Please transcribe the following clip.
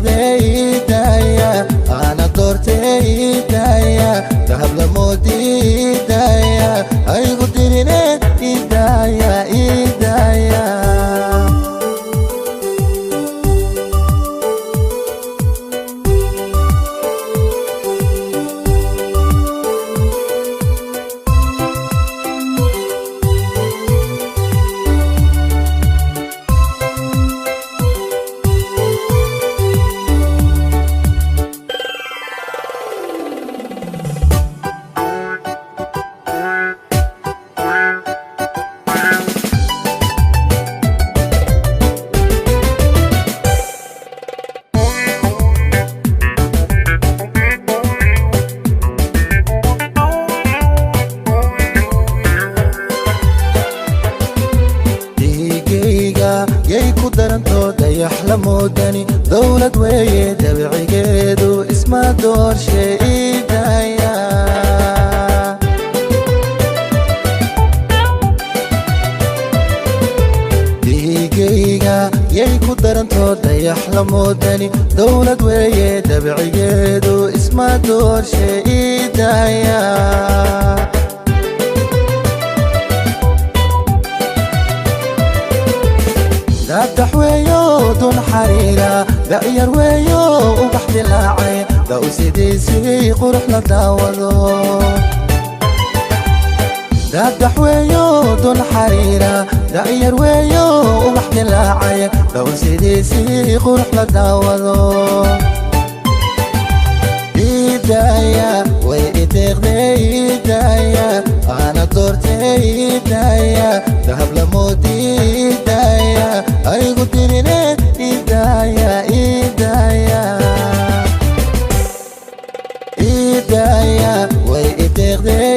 deeqday daaya ana doortay daaya dahab la moodi daaya aygu dirine daaya daaya yay ku daranto dayax la moodani dawlad weeye dabicigeedu isma doorshay daaya dhiigayga yay ku daranto dayax la moodani dawlad weeye dabicigeedu isma doorshay daaya دحويو دون حريرة داير ويو وبحد اللاعي داو سيديسي قرح لداوضو دحويو دون حريرة داير ويو وبحد اللاعي داو سيديسي قرح لداوضو إيدايا وإيدايا إيدايا أنا دورتي إيدايا ذهب لمودي إيدايا أيغو تريني إيدايا إيدايا إيدايا وإيدايا